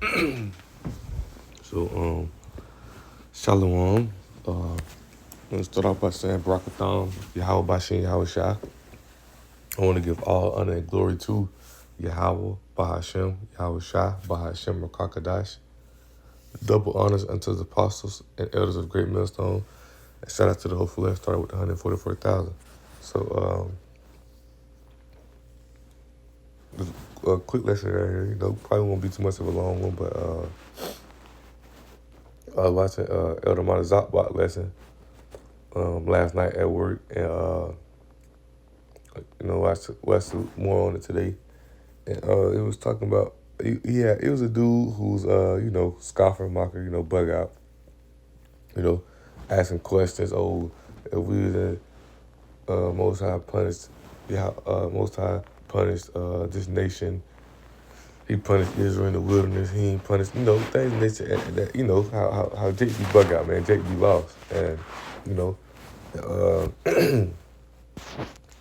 So, Shalom. Let's start off by saying Barakathon, Yahweh Bashin, Yahweh Shai. I want to give all honor and glory to Yahweh, Bahashem, Yahweh Shai, Bahashem, Rakakadash. Double honors unto the apostles and elders of Great Millstone. And shout out to the whole flesh, started with the 144,000. So, a quick lesson right here. Probably won't be too much of a long one, but I was watching Elder Monazakbot lesson last night at work, and watched more on it today. And it was talking about it was a dude who's scoffer, mocker, bug out, you know, asking questions. Oh, if we the Most High punished, Most High punished this nation. He punished Israel in the wilderness. He ain't punished, things in nature that how Jake be bug out, man. Jake be lost, and you know, uh,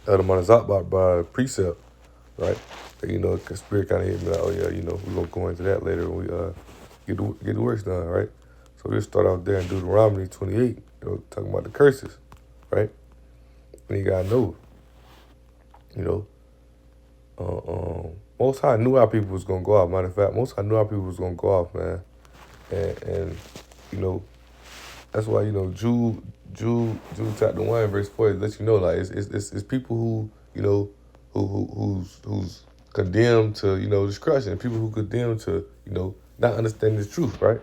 Elder Monazak by precept, right? The spirit kind of hit me like, oh yeah, we're gonna go into that later when we get the works done, right? So we'll start off there in Deuteronomy 28, talking about the curses, right? And you gotta know, you know, Most High knew our people was gonna go off. Matter of fact, Most High knew our people was gonna go off, man. And you know, that's why Jude chapter 1 verse 4 lets you know, like it's people who who's condemned to destruction, and people who condemned to not understanding the truth, right?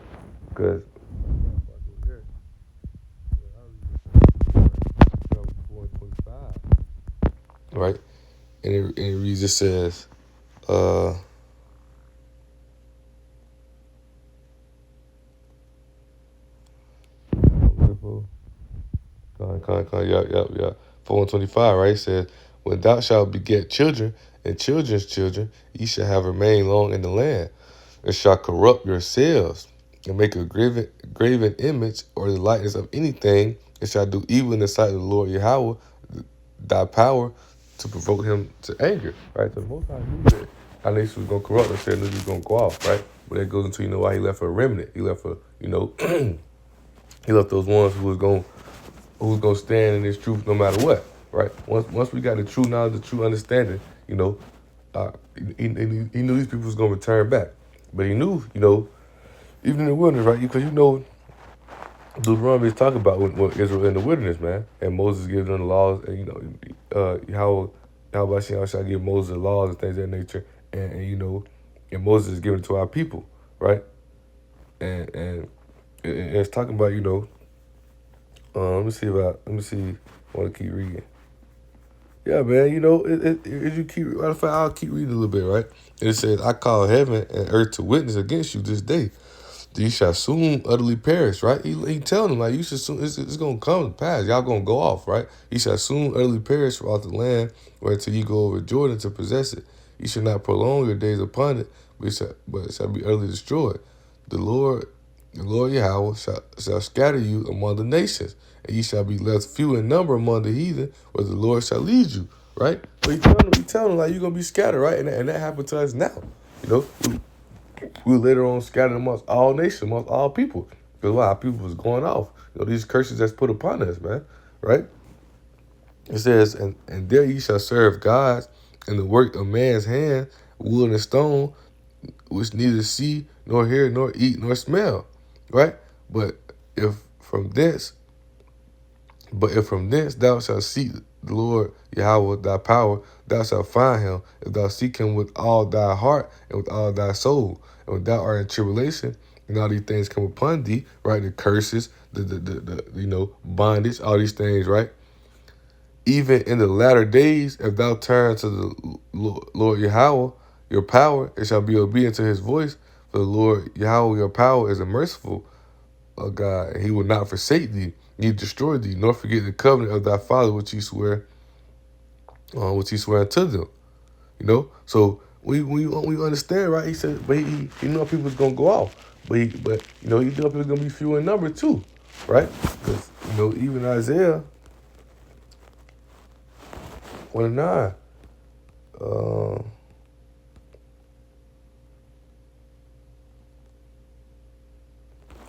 Because right, and it reads, it says, yeah. 4:25, right? It says, when thou shalt beget children and children's children, ye shall have remained long in the land. It shall corrupt yourselves and make a graven image or the likeness of anything. It shall do evil in the sight of the Lord Yahweh, thy power, to provoke him to anger, right? So the Most High knew that our nation was going to corrupt themselves, knew he was going to go off, right? But that goes into, why he left a remnant. He left he left those ones who's gonna stand in this truth no matter what, right? Once we got the true knowledge, the true understanding, he knew these people was gonna return back, but he knew, even in the wilderness, right? Because Deuteronomy is talking about when Israel in the wilderness, man, and Moses gives them the laws, and how about shall give Moses the laws and things of that nature, and Moses is giving it to our people, right? And it's talking about, let me see. I want to keep reading. Yeah, man. If you keep, matter of fact, I'll keep reading a little bit, right? And it says, I call heaven and earth to witness against you this day. You shall soon utterly perish, right? He telling them, like, you should soon, it's going to come to pass. Y'all going to go off, right? You shall soon utterly perish throughout the land, where until you go over Jordan to possess it. You shall not prolong your days upon it, but it shall be utterly destroyed. The Lord Yahweh shall scatter you among the nations, and ye shall be left few in number among the heathen, where the Lord shall lead you, right? So he telling them like, you're going to be scattered, right? And that happened to us now. We later on scattered amongst all nations, amongst all people. Because why? Our people was going off. These curses that's put upon us, man, right? It says, and there ye shall serve gods in the work of man's hand, wood and stone, which neither see, nor hear, nor eat, nor smell, right? But if from thence thou shalt seek the Lord Yahweh thy power, thou shalt find him, if thou seek him with all thy heart and with all thy soul. And when thou art in tribulation, and all these things come upon thee, right? The curses, the bondage, all these things, right? Even in the latter days, if thou turn to the Lord Yahweh, your power, it shall be obedient to his voice. For the Lord Yahweh, your power, is a merciful God, and he will not forsake thee, neither destroy thee, nor forget the covenant of thy father which he swear unto them. So we understand, right? He said, but he knew people was gonna go off, but he knew people was gonna be few in number too, right? Because even Isaiah 1:9.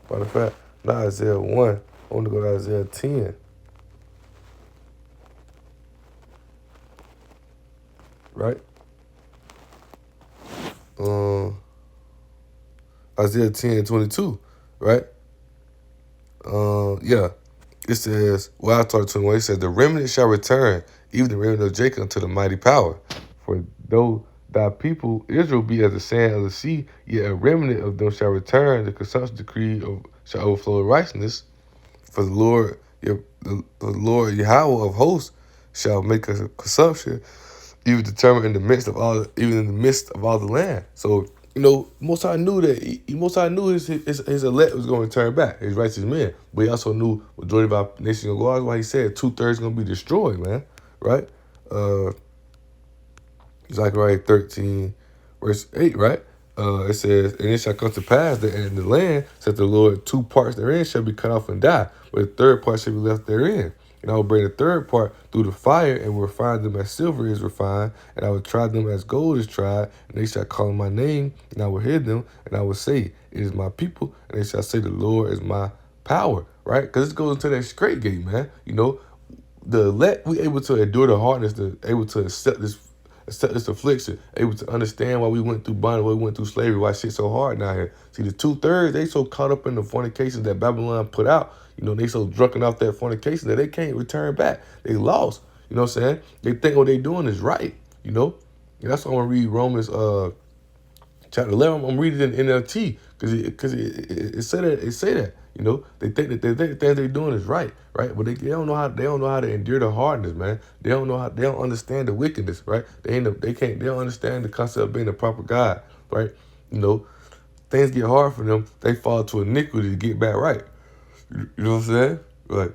Matter of fact, not Isaiah 1. I want to go to Isaiah 10, right? Um, Isaiah 10:22, right? Yeah. It says, well, I started 21. It says, the remnant shall return, even the remnant of Jacob, unto the mighty power. For though thy people Israel be as the sand of the sea, yet a remnant of them shall return. The consumption decree shall overflow with righteousness. For the Lord, the Lord Yahweh of hosts shall make a consumption, even determined in the midst of all, even in the midst of all the land. So Most High knew that. Most High knew his elect was going to turn back, his righteous men. But he also knew majority of our nation going to go out. That's why he said 2/3 going to be destroyed, man. Right? Uh, Zechariah 13, verse 8, right? It says, and it shall come to pass that in the land, said the Lord, 2 parts therein shall be cut off and die, but the third part shall be left therein. And I will bring the third part through the fire, and will refine them as silver is refined, and I will try them as gold is tried, and they shall call on my name, and I will hear them, and I will say, it is my people, and they shall say, the Lord is my power, right? Because this goes into that straight gate, man. The elect, we able to endure the hardness, able to accept this affliction, able to understand why we went through bondage, why we went through slavery, why shit's so hard now here. See, the 2/3, they so caught up in the fornications that Babylon put out, they so drunken off that fornication that they can't return back. They lost. You know what I'm saying? They think what they doing is right, And that's why I want to read Romans chapter 11. I'm reading it in NLT because it say that. They think that the things they're doing is right, but they don't know how to endure the hardness, man. They don't understand the wickedness, right? They don't understand the concept of being a proper God, right? Things get hard for them. They fall to iniquity to get back right. You know what I'm saying? Like,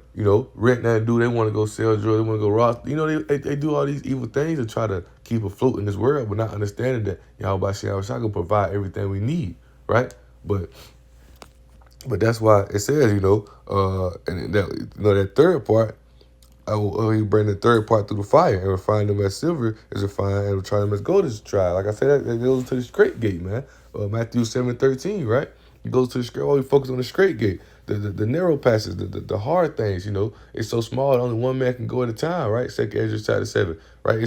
rent that dude, they want to go sell drugs, they want to go rob. They do all these evil things to try to keep afloat in this world, but not understanding that Yahweh Shai can provide everything we need, right? But that's why it says, and that third part, he bring the third part through the fire and refine them as silver is refined and try them as gold is tried. Like I said, that goes to the straight gate, man. Matthew 7:13, right? He goes to the straight. Oh, he focus on the straight gate, the narrow passages, the hard things. It's so small that only one man can go at a time, right? 2 Ezra chapter 7, right? We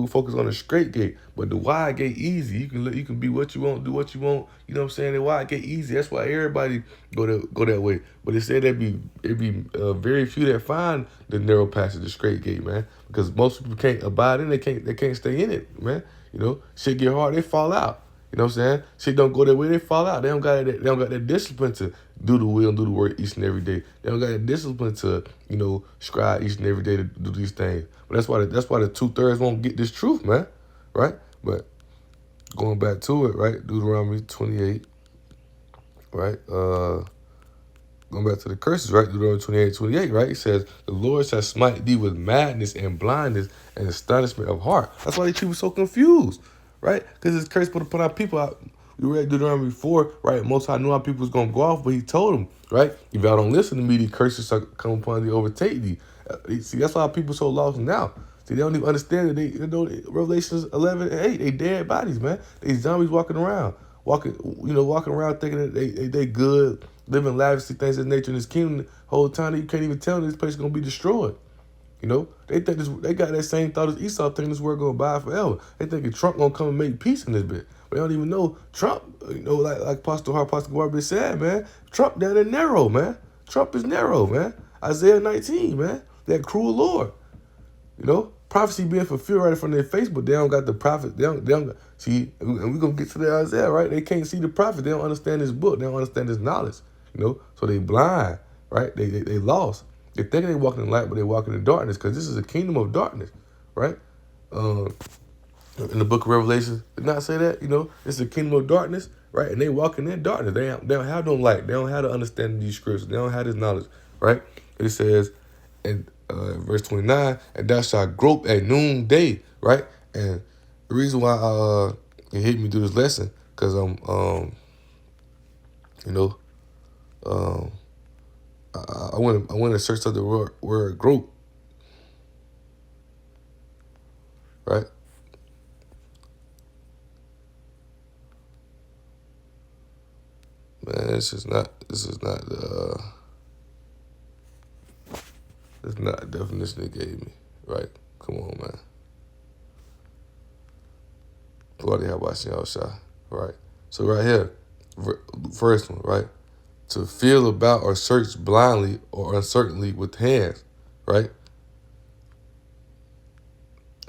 focus on the straight gate, but the wide gate easy. You can be what you want, do what you want. You know what I'm saying? The wide gate easy. That's why everybody go that way. But it said it'd be very few that find the narrow passage, the straight gate, man. Because most people can't abide in. They can't stay in it, man. Shit get hard, they fall out. You know what I'm saying? Shit don't go their way, they fall out. They don't got that discipline to do the will and do the work each and every day. They don't got that discipline to, strive each and every day to do these things. But that's why the 2/3 won't get this truth, man. Right? But going back to it, right? Deuteronomy 28, right? Going back to the curses, right? Deuteronomy 28:28, right? It says, the Lord shall smite thee with madness and blindness and astonishment of heart. That's why these people so confused, right? Because it's cursed put upon our people. We read Deuteronomy 4, right? Most High knew our people was going to go off, but he told them, right? If y'all don't listen to me, the curses shall come upon thee, overtake thee. See, that's why our people so lost now. See, they don't even understand that Revelations 11 and 8, they dead bodies, man. They zombies walking around walking around thinking that they good, living lavishly, things of nature in this kingdom. The whole time you can't even tell this place is gonna be destroyed. They think they got that same thought as Esau, thinking this world gonna buy forever. They thinking Trump gonna come and make peace in this bit. But they don't even know Trump. Like Pastor Garber said, man. Trump down there narrow, man. Trump is narrow, man. Isaiah 19, man. That cruel Lord. Prophecy being fulfilled right in front of their face, but they don't got the prophet. They don't see, and we're gonna get to the Isaiah, right? They can't see the prophet. They don't understand his book. They don't understand his knowledge. So they blind, right? They lost. They think they walking in light, but they walking in darkness because this is a kingdom of darkness, right? In the book of Revelation, did not say that, it's a kingdom of darkness, right? And they walking in darkness. They don't have no light. They don't have to understand these scriptures. They don't have this knowledge, right? It says, and verse 29, and thou shalt grope at noonday, right? And the reason why it hit me through this lesson, because I went to search up the word grope, right? man. This is not the definition they gave me. Right? Come on, man. Bloody how about y'all shot? Right. So right here, first one, right? To feel about or search blindly or uncertainly with hands, right?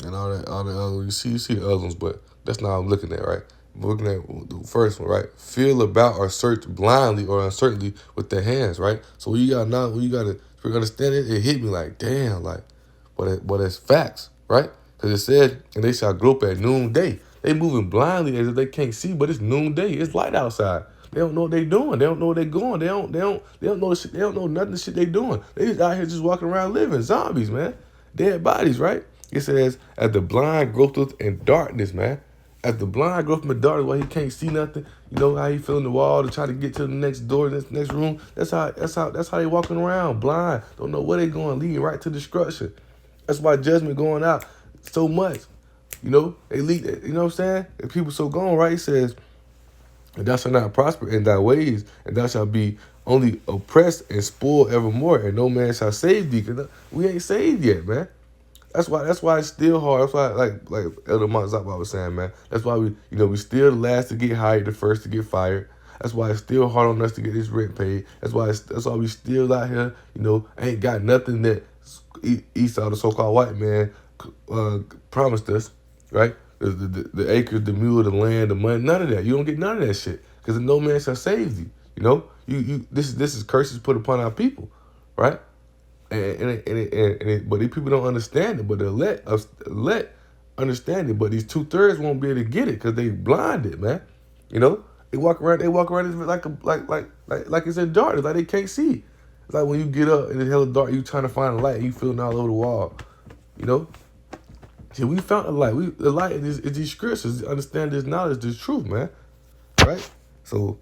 And all the other, you see the other ones, but that's not what I'm looking at, right? I'm looking at the first one, right? Feel about or search blindly or uncertainly with their hands, right? So when you gotta understand it, it hit me like, damn, like, but it's facts, right? Because it said, and they shall grope at noonday. They moving blindly as if they can't see, but it's noonday. It's light outside. They don't know what they doing. They don't know where they going. They don't know the shit. They don't know nothing of the shit they doing. They just out here just walking around living zombies, man. Dead bodies, right? It says, as the blind growth in darkness, man. As the blind growth in darkness, while he can't see nothing, you know how he feeling the wall to try to get to the next door, this next room. That's how they walking around, blind. Don't know where they going, leading right to destruction. That's why judgment going out so much. You know, they lead. You know what I'm saying? And people so gone, right? It says, and thou shalt not prosper in thy ways, and thou shalt be only oppressed and spoiled evermore, and no man shall save thee. Cause we ain't saved yet, man. That's why it's still hard. That's why, like Elder Montzapa was saying, man. That's why we still the last to get hired, the first to get fired. That's why it's still hard on us to get this rent paid. That's why we still out here, ain't got nothing that Esau, the so-called white man, promised us, right? The acres, the mule, the land, the money, none of that. You don't get none of that shit because no man shall save thee. You know, this is curses put upon our people, right? But these people don't understand it. But they let understand it. But these 2/3 won't be able to get it because they blinded, man. You know, they walk around like it's in darkness, like they can't see. It's like when you get up and it's hella dark, you trying to find a light, and you feeling all over the wall. You know. See, we found the light. The light is these scriptures. Understand this knowledge, this truth, man. Right? So,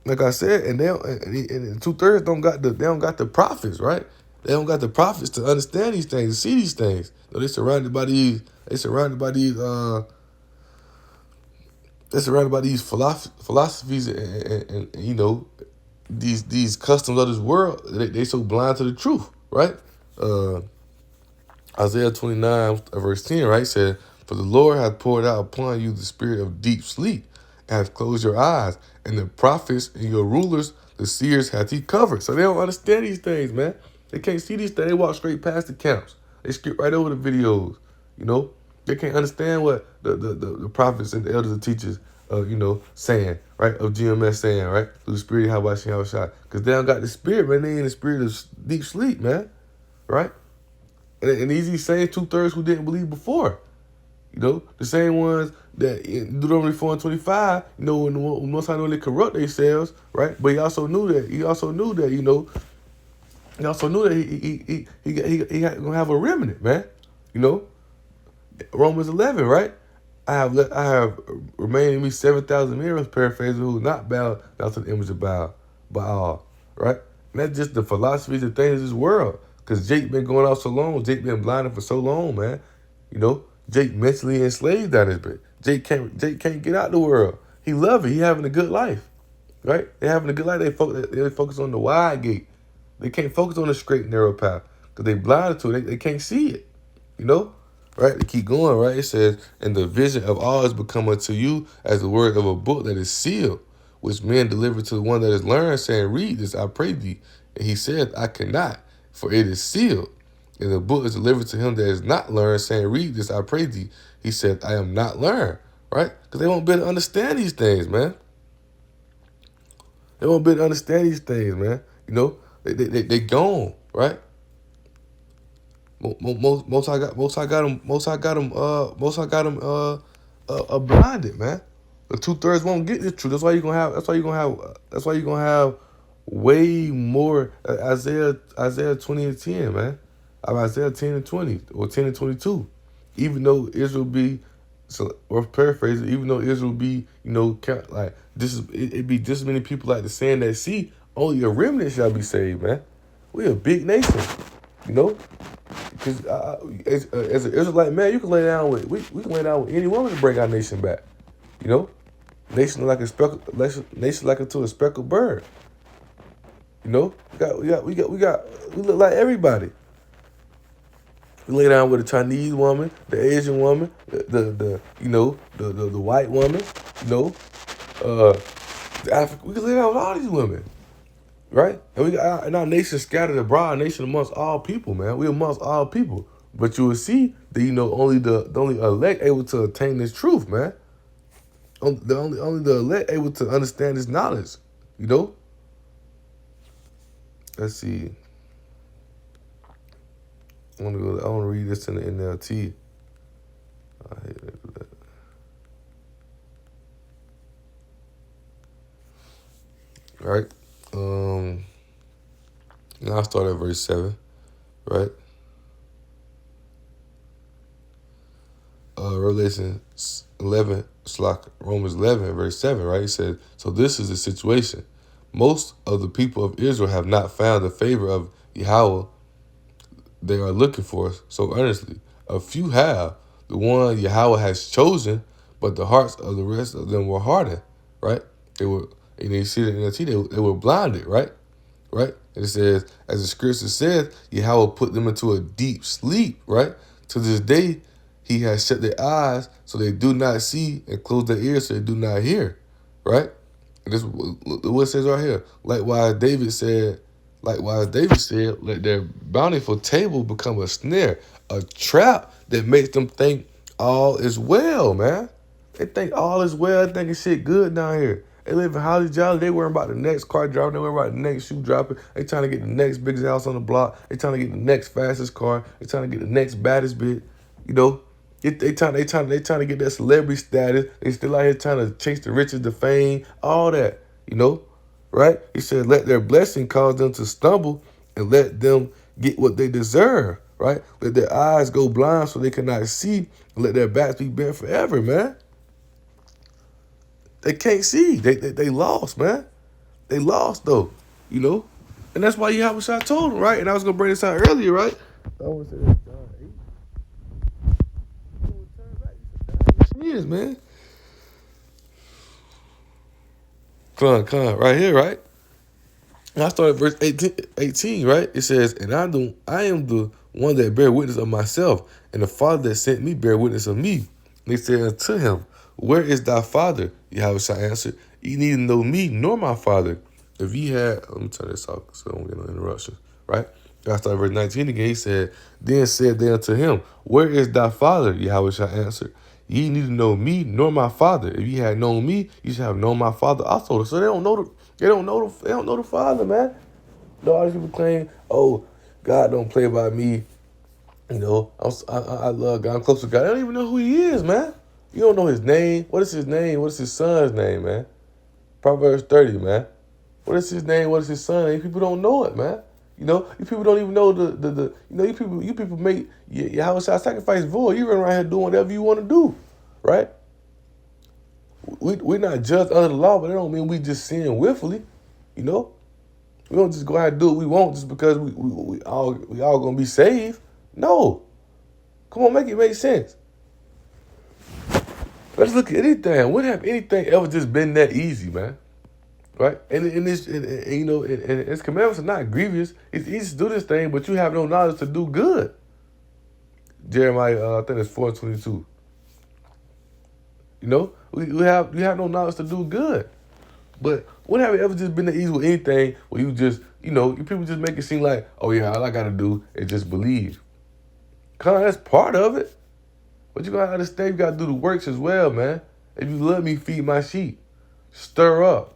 like I said, and 2/3 don't got the prophets, right? They don't got the prophets to understand these things, to see these things. So they're surrounded by these philosophies and these customs of this world. They so blind to the truth, right? Isaiah 29, verse 10, right, said, for the Lord hath poured out upon you the spirit of deep sleep, and hath closed your eyes, and the prophets and your rulers, the seers, hath he covered. So they don't understand these things, man. They can't see these things. They walk straight past the camps. They skip right over the videos, They can't understand what the prophets and the elders and teachers, saying, right, of GMS saying, right, through the spirit, how about shot. Because they don't got the spirit, man. They in the spirit of deep sleep, man, right? And these same 2/3 who didn't believe before, the same ones that in Deuteronomy 4:25, when most I know they corrupt themselves, right? But he also knew that he gonna have a remnant, man. Romans 11, right? I have remained in me 7,000 mirrors, paraphrasing, who not bow down to the image of Baal, right? And that's just the philosophies and things of this world. Because Jake been going out so long. Jake been blinded for so long, man. Jake mentally enslaved out his bit. Jake can't get out the world. He love it. He having a good life, right? They having a good life. They focus on the wide gate. They can't focus on the straight and narrow path because they blinded to it. They can't see it, right? They keep going, right? It says, and the vision of all has become unto you as the word of a book that is sealed, which men deliver to the one that is learned, saying, read this, I pray thee. And he said, I cannot. For it is sealed, and the book is delivered to him that is not learned, saying, read this, I pray thee. He said, I am not learned, right? Because they won't be able to understand these things, man. They won't be able to understand these things, man. They gone, right? Most I got them blinded, man. The 2/3 won't get the truth. That's why you're gonna have way more Isaiah 20 and 10, man. Isaiah 10 and 20 or 10 and 22. Even though Israel be, or paraphrasing, even though Israel be, like it be just as many people like the sand that sea. Only a remnant shall be saved, man. We a big nation, Because as an Israelite man, you can lay down with we can lay down with any woman to bring our nation back, Nation like a speckled nation like unto a speckled bird. You know, we look like everybody. We lay down with a Chinese woman, the Asian woman, the white woman, you know, uh, the African. We can lay down with all these women, right? And we got and our nation scattered abroad, nation amongst all people, man. We amongst all people. But you will see that only the only elect able to attain this truth, man. Only the elect able to understand this knowledge, you know. Let's see. I want to read this in the NLT. I hate to do that. Right. Now I start at verse 7. Right. Revelation 11, Romans 11, verse 7, right? He said, so this is the situation. Most of the people of Israel have not found the favor of Yahweh they are looking for so earnestly. A few have, the one Yahweh has chosen, but the hearts of the rest of them were hardened, right? They were, and you see it in the T, they were blinded, right? Right? And it says, as the scripture says, Yahweh put them into a deep sleep, right? To this day, he has shut their eyes so they do not see and close their ears so they do not hear, right? And this what it says right here. Likewise, David said, let their bountiful table become a snare, a trap that makes them think all is well, man. They think all is well, they thinking shit good down here. They live in Holly Jolly, they worrying about the next car dropping, they worrying about the next shoe dropping, they trying to get the next biggest house on the block, they trying to get the next fastest car, they trying to get the next baddest bit, you know. They trying to get that celebrity status. They still out here trying to chase the riches, the fame, all that, you know. Right? He said, let their blessing cause them to stumble and let them get what they deserve. Right? Let their eyes go blind so they cannot see and let their backs be bent forever, man. They can't see. They lost, man. They lost, though, you know. And that's why Yahweh told them, right? And I was going to bring this out earlier, right? I want to say that John 8. Years, man. Come on, right here, right? And I started verse 18, right? It says, and I am the one that bear witness of myself, and the Father that sent me bear witness of me. And they said unto him, where is thy Father? Yahweh answered, ye neither know me nor my Father. If ye had, let me turn this off so I don't get no interruptions, right? I started verse 19 again. He said, then said they unto him, where is thy Father? Yahweh answered, ye neither know me nor my Father. If ye had known me, ye should have known my Father also. So they don't know the Father, man. All these people claim, oh, God don't play by me. You know, I love God. I'm close to God. They don't even know who he is, man. You don't know his name. What is his name? What is his son's name, man? Proverbs 30, man. What is his name? What is his son name? People don't know it, man. You know, you people don't even know you people make Yahweh sacrifice void. You run around here doing whatever you want to do, right? We're not judged under the law, but that don't mean we just sin willfully, you know? We don't just go out and do what we want just because we all gonna be saved. No. Come on, make it make sense. Let's look at anything. When have anything ever just been that easy, man? Right? And its commandments are not grievous. It's easy to do this thing, but you have no knowledge to do good. Jeremiah, I think it's 4:22. You know, you have no knowledge to do good. But when have it ever just been that easy with anything where you just, you people just make it seem like, oh yeah, all I gotta do is just believe. That's part of it. But you gotta understand, you gotta do the works as well, man. If you love me, feed my sheep. Stir up.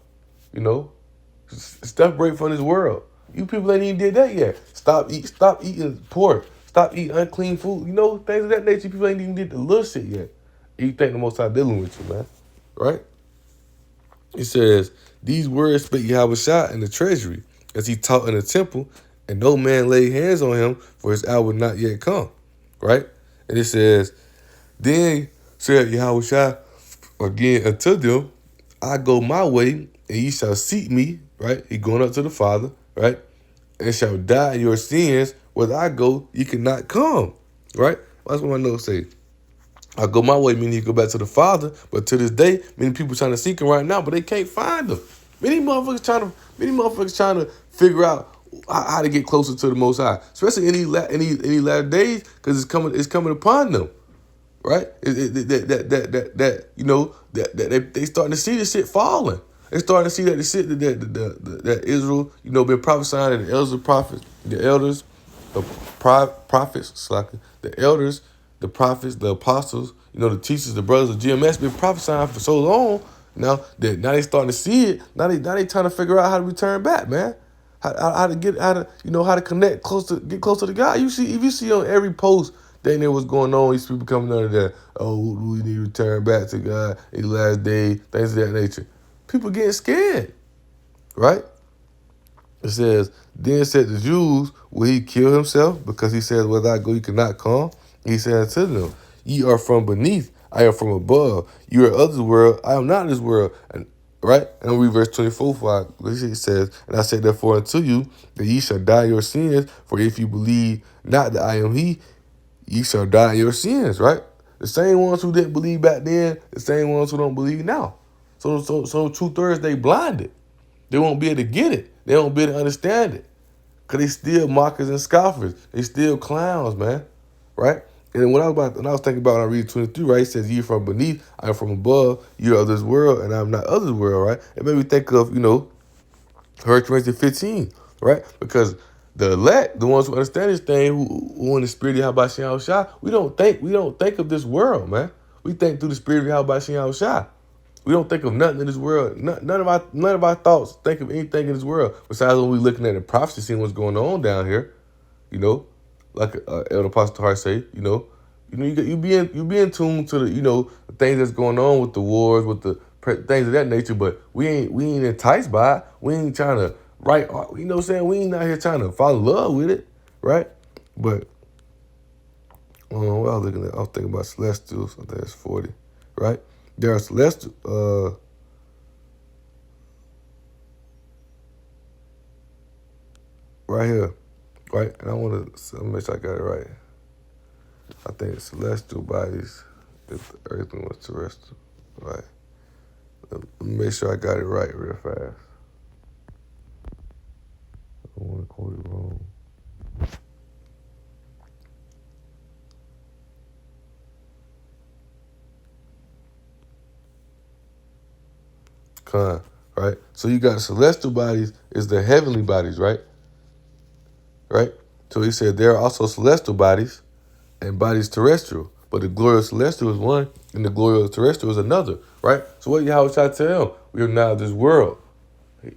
Separate from this world. You people ain't even did that yet. Stop eating pork. Stop eating unclean food. Things of that nature. People ain't even did the little shit yet. And you think the Most High dealing with you, man. Right? It says, these words spake Yahweh in the treasury, as he taught in the temple, and no man laid hands on him, for his hour not yet come. Right? And it says, then said Yahweh again unto them, I go my way, and ye shall seek me, right? He going up to the Father, right? And shall die in your sins. Whether I go, ye cannot come, right? That's what my notes say. I go my way, meaning he go back to the Father. But to this day, many people trying to seek him right now, but they can't find him. Many motherfuckers trying to figure out how to get closer to the Most High, especially in any latter days, because it's coming upon them, right? That they starting to see this shit falling. They starting to see that the shit that Israel, been prophesying, and the elders, the elders, the prophets, the apostles, the teachers, the brothers of GMS been prophesying for so long. Now they starting to see it. Now they trying to figure out how to return back, man. How to connect get closer to God. If you see on every post that there was going on, these people coming under that, oh, we need to return back to God in the last day, things of that nature. People getting scared, right? It says, then said the Jews, will he kill himself? Because he says, where I go, you cannot come. He said unto them, ye are from beneath, I am from above. You are of this world, I am not of this world. And right? And we read verse 24, it says, and I said therefore unto you, that ye shall die in your sins, for if you believe not that I am he, ye shall die in your sins, right? The same ones who didn't believe back then, the same ones who don't believe now. So 2/3, they blinded. They won't be able to get it. They won't be able to understand it. Because they still mockers and scoffers. They still clowns, man. Right? And when I was thinking about when I read 23, right? It says, ye from beneath, I am from above, you are of this world, and I am not of this world, right? It made me think of, 1 Corinthians 15, right? Because the elect, the ones who understand this thing, who in the spirit of Yahweh Shai, we don't think of this world, man. We think through the spirit of Yahweh Shai. We don't think of nothing in this world. None of our thoughts think of anything in this world besides when we looking at the prophecy, seeing what's going on down here. Like Elder Apostle Hart say, you be in tune to the things that's going on with the wars, with the things of that nature. But we ain't enticed by it. We ain't trying to write. You know what I'm saying? We ain't out here trying to fall in love with it, right? But what I was looking at, I was thinking about celestials. I think it's 40, right? There are celestial. Right here, right? And I want to make sure I got it right. I think it's celestial bodies if the earth was terrestrial, right? Let me make sure I got it right real fast. I don't want to quote it wrong. Right? So you got celestial bodies is the heavenly bodies, right? Right? So he said there are also celestial bodies and bodies terrestrial. But the glory of celestial is one and the glory of terrestrial is another, right? So what Yahweh try to tell him? We are not of this world.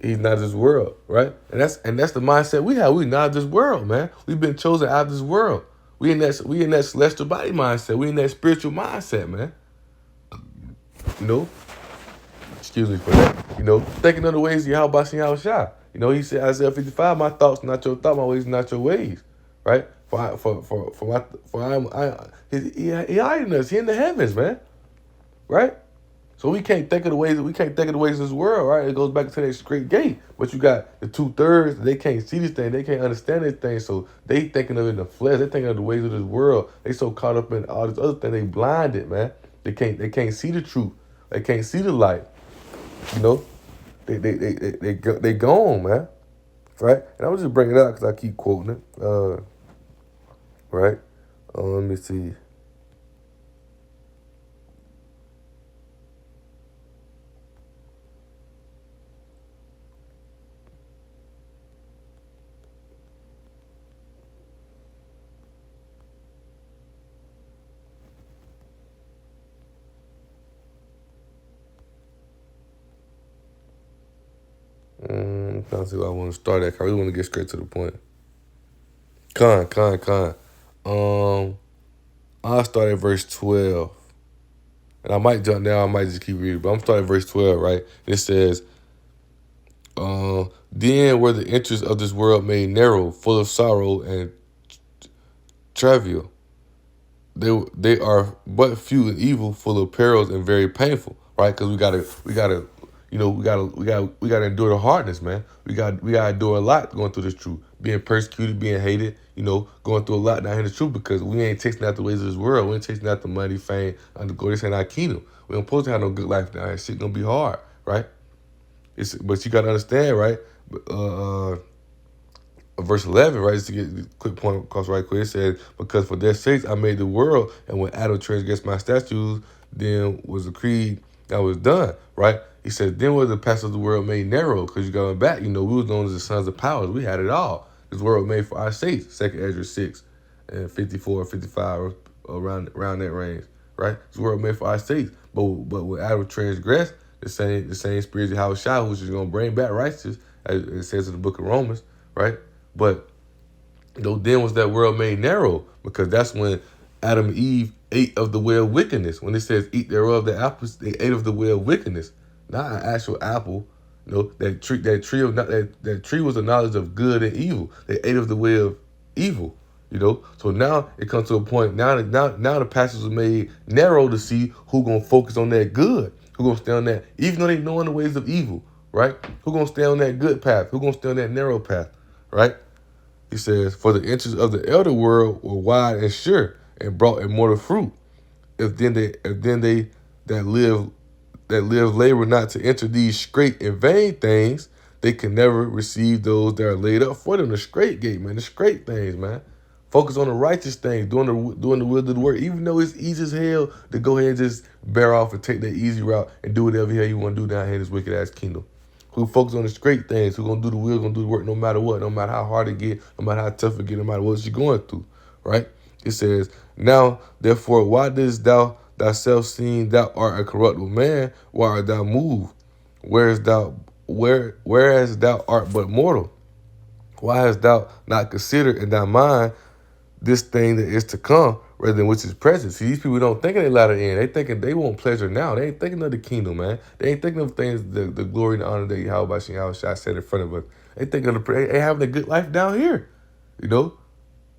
He's not of this world, right? And that's the mindset we have. We're not of this world, man. We've been chosen out of this world. We in that celestial body mindset. We in that spiritual mindset, man. Excuse me for that. Thinking of the ways of Yahweh Shai. He said, Isaiah 55, my thoughts not your thoughts, my ways not your ways. Right? He hiding us. He in the heavens, man. Right? So we can't think of the ways of this world, right? It goes back to that straight gate. But you got the 2/3, they can't see this thing, they can't understand this thing. So they thinking of it in the flesh, they thinking of the ways of this world. They so caught up in all this other thing, they blinded, man. They can't see the truth. They can't see the light. They gone, man. Right? And I'm just bringing it out because I keep quoting it. Right? Let me see. I'm trying to see where I want to start at. I really want to get straight to the point. Con. I'll start at verse 12. And I might jump down, I might just keep reading, but I'm starting at verse 12, right? It says, then were the interests of this world made narrow, full of sorrow and travail. They are but few and evil, full of perils and very painful, right? Because we gotta, we gotta endure the hardness, man. We gotta endure a lot going through this truth, being persecuted, being hated, going through a lot down here in the truth because we ain't chasing out the ways of this world. We ain't chasing out the money, fame, and the glory. This ain't our kingdom. We don't supposed to have no good life down here. Shit gonna be hard, right? But you gotta understand, right? Verse 11, right? Just to get a quick point across right quick. It says, because for their sakes I made the world, and when Adam transgressed my statutes, then was decreed that was done, right? He said, then was the path of the world made narrow, because you're going back, we was known as the sons of powers. We had it all. This world made for our sakes, 2nd Ezra 6 and 54, 55, around that range, right? This world made for our sakes. But when Adam transgressed, the same spirit of Yahushua, which is going to bring back righteousness, as it says in the book of Romans, right? But then was that world made narrow, because that's when Adam and Eve ate of the way of wickedness. When it says eat thereof the apples, they ate of the way of wickedness, not an actual apple. That tree was the knowledge of good and evil. They ate of the way of evil. So now it comes to a point. Now the passage was made narrow to see who gonna focus on that good, who gonna stay on that, even though they knowing the ways of evil, right? Who gonna stay on that good path? Who gonna stay on that narrow path, right? He says, for the entrance of the elder world were wide and sure, and brought immortal fruit. If then they that live labor not to enter these straight and vain things, they can never receive those that are laid up for them. The straight gate, man. The straight things, man. Focus on the righteous things, doing the will of the work. Even though it's easy as hell to go ahead and just bear off and take that easy route and do whatever hell you want to do down here in this wicked ass kingdom. Who focus on the straight things, who gonna do the will, gonna do the work no matter what, no matter how hard it get, no matter how tough it get, no matter what you're going through, right? It says, now, therefore, why didst thou thyself, seeing thou art a corruptible man, why art thou moved? Whereas thou art but mortal? Why hast thou not considered in thy mind this thing that is to come, rather than which is present? See, these people don't think of their latter end. They thinking they want pleasure now. They ain't thinking of the kingdom, man. They ain't thinking of things, the glory and the honor that Yahweh said in front of us. They thinking of they having a good life down here,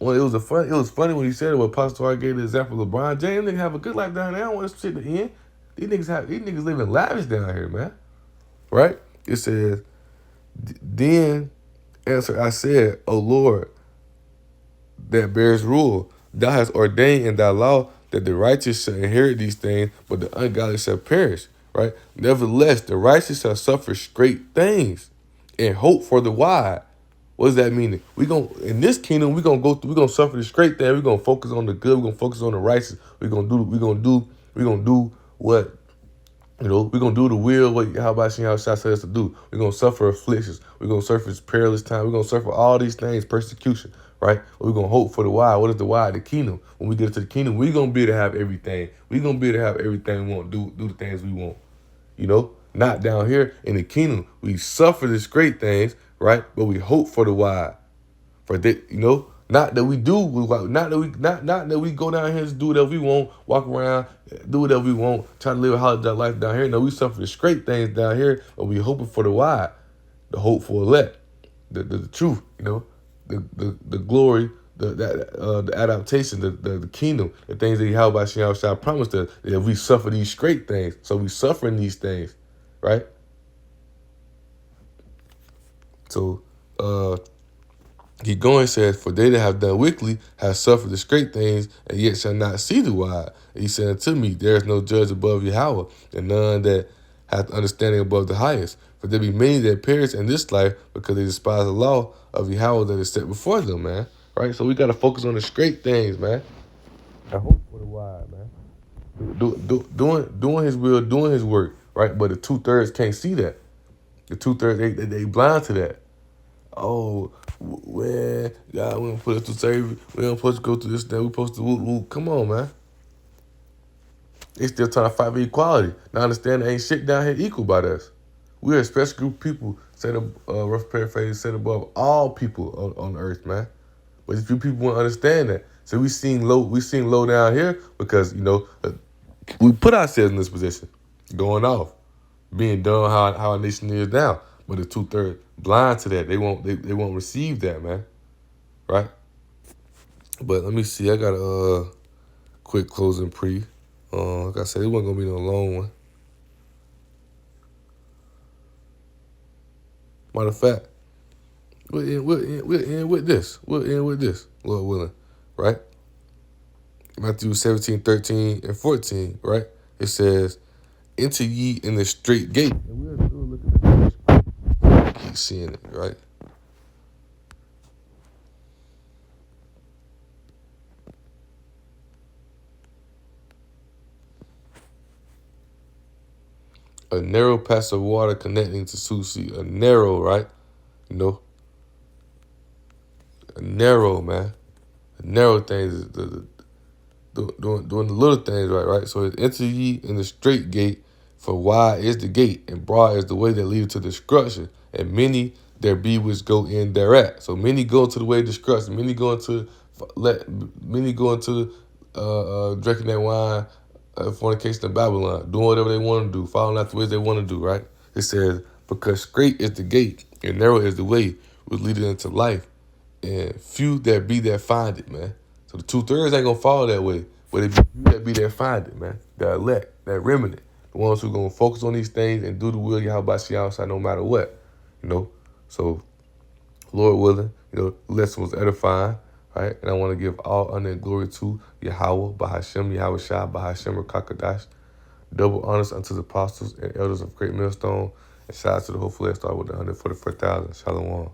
Well, it was funny when he said it. When Pastor Hart gave the example of LeBron James, niggas have a good life down there. They don't want to shit to end. These niggas living lavish down here, man. Right? It says, then answer I said, O Lord, that bears rule. Thou hast ordained in thy law that the righteous shall inherit these things, but the ungodly shall perish. Right? Nevertheless, the righteous shall suffer great things and hope for the wide. What does that mean? In this kingdom, we're gonna suffer the great thing. We're gonna focus on the good, we're gonna focus on the righteous. We're gonna do what we're gonna do the will, how about seeing how God said us to do. We're gonna suffer afflictions, we're gonna suffer perilous time, we're gonna suffer all these things, persecution, right? We're gonna hope for the wide. What is the wide? The kingdom. When we get to the kingdom, we're gonna be able to have everything. We're gonna be able to have everything we want, do the things we want. Not down here in the kingdom. We suffer these great things, right? But we hope for the wide. For that, not that we do, not that we go down here and do whatever we want, walk around, do whatever we want, try to live a holiday life down here. No, we suffer the great things down here, but we hoping for the wide, the hope for elect, the truth, the glory, the adaptation, the kingdom, the things that Yahweh shall promised us, that we suffer these great things. So we suffering these things, right? So he going says, for they that have done wickedly have suffered the great things, and yet shall not see the wide. And he said unto me, there is no judge above Yahweh, and none that hath understanding above the highest. For there be many that perish in this life, because they despise the law of Yahweh that is set before them, man. Right? So we got to focus on the great things, man. I hope for the wide, man. Doing his will, doing his work, right? But the 2/3 can't see that. The 2/3, they blind to that. Oh, well, God, we don't put us to save. We don't supposed to go through this thing. We supposed to come on, man. They still trying to fight for equality. Now understand there ain't shit down here equal about us. We're a special group of people, rough paraphrase, set above all people on earth, man. But if you people won't understand that. So we seen low down here because, we put ourselves in this position, going off, being done how our nation is now. But the 2/3 blind to that. They won't receive that, man. Right? But let me see. I got a quick closing pre. Like I said, it wasn't gonna be no long one. Matter of fact, we'll end with this. We'll end with this, Lord willing, right? Matthew 17, 13, and 14, right? It says, enter ye in the straight gate. And we'll look at this. Keep seeing it, right? A narrow patch of water connecting to Susi. A narrow, right? You know, a narrow, man. A narrow thing is doing the little things right, right? So it's enter ye in the straight gate, for wide is the gate, and broad is the way that leadeth to destruction, and many there be which go in thereat. So many go into the way of destruction. Many go into drinking that wine, fornication of Babylon, doing whatever they want to do, following out the ways they want to do, right? It says, because straight is the gate, and narrow is the way which leadeth into life, and few there be that find it, man. So the 2/3 ain't gonna fall that way. But if you that be there, find it, man. The elect, that remnant, the ones who gonna focus on these things and do the will of Yahweh outside no matter what. You know? So Lord willing, the lesson was edifying, right? And I want to give all honor and glory to Yahweh, Bahashem, Yahweh Shah, Bahashem, Rakakadash. Double honors unto the apostles and elders of Great Millstone. And shout out to the whole flesh star with the 144,000. Shalom.